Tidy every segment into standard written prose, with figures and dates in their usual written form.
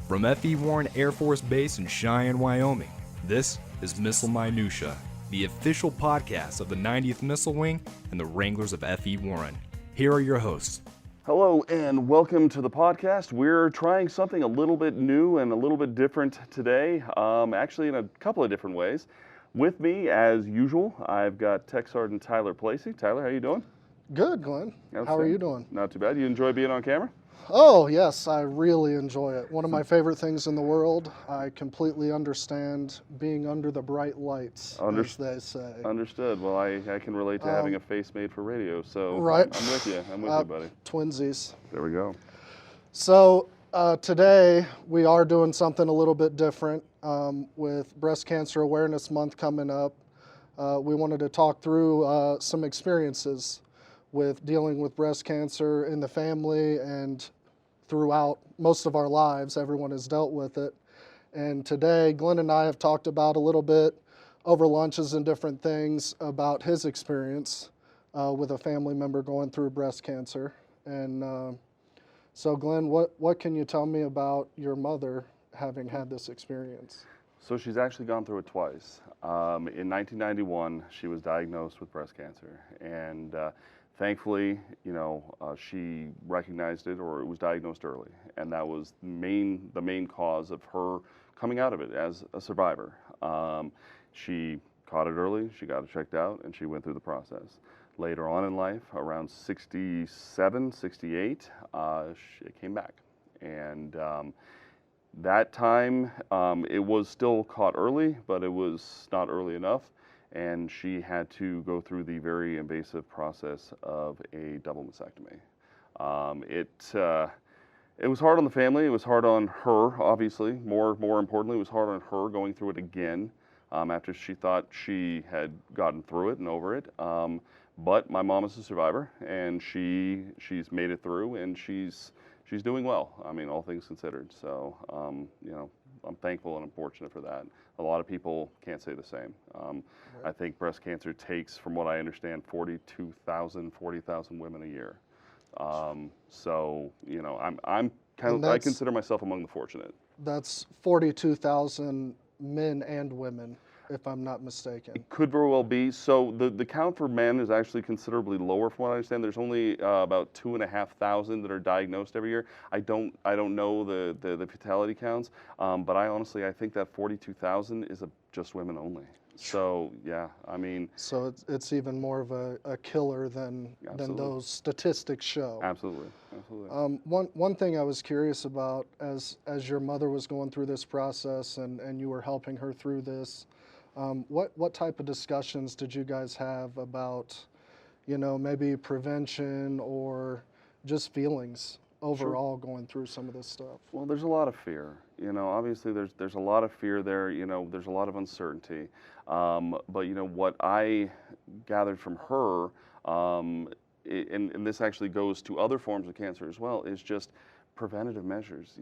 From F.E. Warren Air Force Base in Cheyenne, Wyoming, this is Missile Minutiae, the official podcast of the 90th Missile Wing and the Wranglers of F.E. Warren. Here are your hosts. Hello and welcome to the podcast. We're trying something a little bit new and a little bit different today, actually in a couple of different ways. With me, as usual, I've got TSgt Tyler Placie. Tyler, how you doing? Good, Glenn. How are you doing? Not too bad. You enjoy being on camera? Oh, yes, I really enjoy it. One of my favorite things in the world. I completely understand being under the bright lights, as they say. Understood. Well, I can relate to having a face made for radio, so right. I'm with you. I'm with you, buddy. Twinsies. There we go. So today we are doing something a little bit different. With Breast Cancer Awareness Month coming up, we wanted to talk through some experiences with dealing with breast cancer in the family and throughout most of our lives. Everyone has dealt with it. And today, Glenn and I have talked about a little bit over lunches and different things about his experience with a family member going through breast cancer. And so Glenn, what can you tell me about your mother having had this experience? So she's actually gone through it twice. In 1991, she was diagnosed with breast cancer. And thankfully, she recognized it, or it was diagnosed early, and that was the main cause of her coming out of it as a survivor. She caught it early, she got it checked out, and she went through the process. Later on in life, around 67, 68, it came back. And that time, it was still caught early, but it was not early enough. And she had to go through the very invasive process of a double mastectomy. It was hard on the family. It was hard on her, obviously. More importantly, it was hard on her going through it again after she thought she had gotten through it and over it. But my mom is a survivor, and she's made it through, and she's doing well. I mean, all things considered. So, I'm thankful and I'm fortunate for that. A lot of people can't say the same. I think breast cancer takes, from what I understand, 40,000 women a year. So, I'm kind of, I consider myself among the fortunate. That's 42,000 men and women, if I'm not mistaken. It could very well be. So the count for men is actually considerably lower, from what I understand. There's only about 2,500 that are diagnosed every year. I don't know the fatality counts, but I think that 42,000 is just women only. So yeah, I mean. So it's even more of a killer than those statistics show. Absolutely. One thing I was curious about as your mother was going through this process and you were helping her through this. What type of discussions did you guys have about, maybe prevention or just feelings overall going through some of this stuff? Well, there's a lot of fear. Obviously there's a lot of fear there. There's a lot of uncertainty. But what I gathered from her, and this actually goes to other forms of cancer as well, is just preventative measures.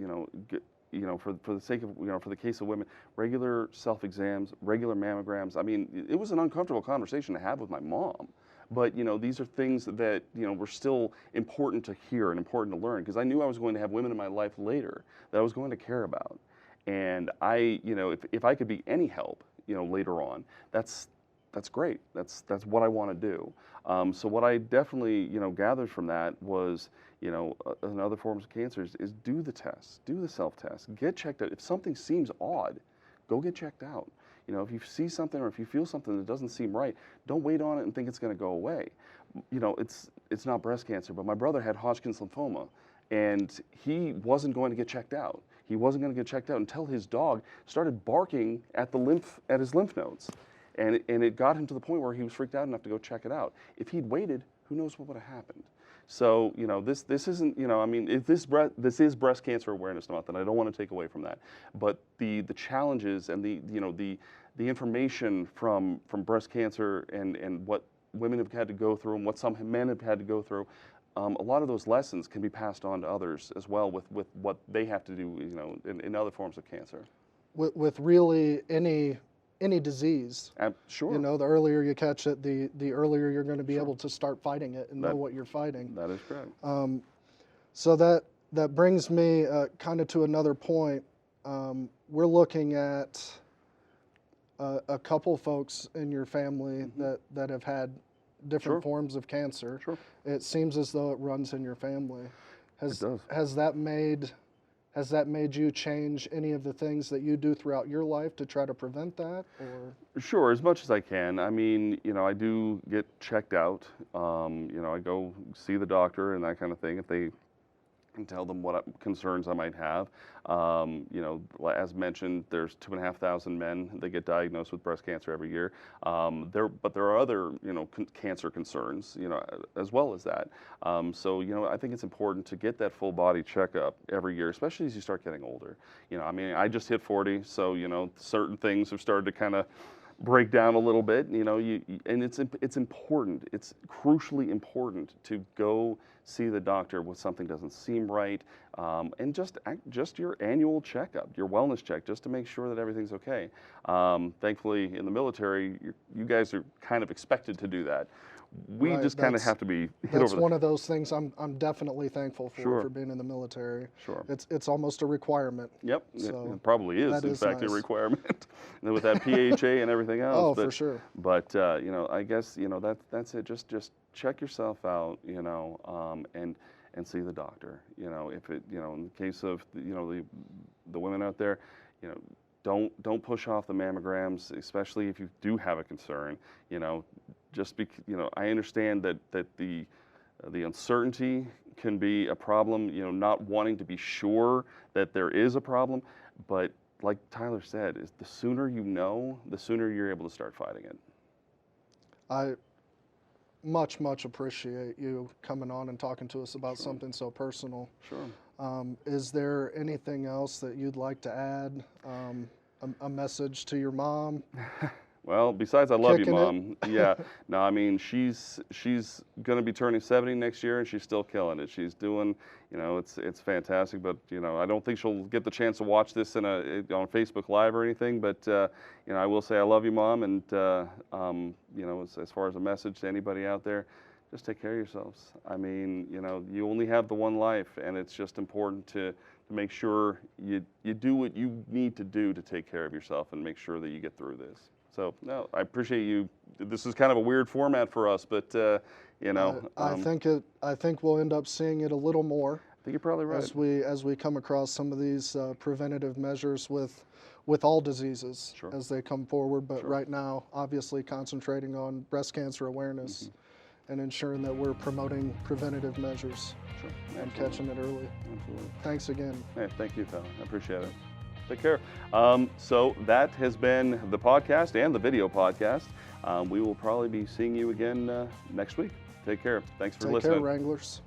For the sake of, for the case of women, regular self-exams, regular mammograms. I mean, it was an uncomfortable conversation to have with my mom. But, these are things that, were still important to hear and important to learn, because I knew I was going to have women in my life later that I was going to care about. And if I could be any help, later on, that's great. That's what I want to do. So what I definitely, gathered from that was, in other forms of cancer is do the test, do the self-test, get checked out. If something seems odd, go get checked out. If you see something or if you feel something that doesn't seem right, don't wait on it and think it's going to go away. It's not breast cancer, but my brother had Hodgkin's lymphoma, and he wasn't going to get checked out. He wasn't going to get checked out until his dog started barking at his lymph nodes. And it got him to the point where he was freaked out enough to go check it out. If he'd waited, who knows what would have happened. So, this isn't, this is Breast Cancer Awareness Month, and I don't want to take away from that. But the challenges and the information from breast cancer and what women have had to go through and what some men have had to go through, a lot of those lessons can be passed on to others as well with what they have to do, in other forms of cancer. With really any disease. Sure. The earlier you catch it, the earlier you're going to be able to start fighting it and know what you're fighting. That is correct. So that brings me kind of to another point. we're looking at a couple folks in your family that have had different forms of cancer. Sure. It seems as though it runs in your family. It does. Has that made you change any of the things that you do throughout your life to try to prevent that? Or Sure, as much as I can. I mean, I do get checked out. I go see the doctor and that kind of thing if they and tell them what concerns I might have. As mentioned, there's 2,500 men that get diagnosed with breast cancer every year. But there are other, cancer concerns, as well as that. I think it's important to get that full body checkup every year, especially as you start getting older. I just hit 40, so, certain things have started to kind of break down a little bit, and it's important. It's crucially important to go see the doctor when something doesn't seem right, and just your annual checkup, your wellness check, just to make sure that everything's okay. Thankfully, in the military, you guys are kind of expected to do that. We just kind of have to be hit over. That's one of those things I'm definitely thankful for being in the military. Sure. It's almost a requirement. Yep. So it probably is, in fact, a requirement. And with that PHA and everything else. Oh, for sure. But I guess that's it. Just check yourself out, and see the doctor. If it, in the case of the women out there, don't push off the mammograms, especially if you do have a concern. I understand that the uncertainty can be a problem, not wanting to be sure that there is a problem, but like Tyler said, is the sooner you know, the sooner you're able to start fighting it. I much appreciate you coming on and talking to us about something so personal. Sure. Is there anything else that you'd like to add? A message to your mom? Well, besides I love you, Kicking Mom. Yeah. No, I mean, she's going to be turning 70 next year, and she's still killing it. She's doing, it's fantastic. But I don't think she'll get the chance to watch this on Facebook Live or anything. But I will say I love you, Mom. And as far as a message to anybody out there, just take care of yourselves. I mean, you only have the one life, and it's just important to make sure you do what you need to do to take care of yourself and make sure that you get through this. So, no, I appreciate you. This is kind of a weird format for us, but, I think we'll end up seeing it a little more. I think you're probably right. As we come across some of these preventative measures with all diseases as they come forward. But right now, obviously concentrating on breast cancer awareness and ensuring that we're promoting preventative measures and catching it early. Absolutely. Thanks again. Hey, thank you, Tyler. I appreciate it. Take care. So that has been the podcast and the video podcast. We will probably be seeing you again next week. Take care. Thanks for listening. Take care, Wranglers.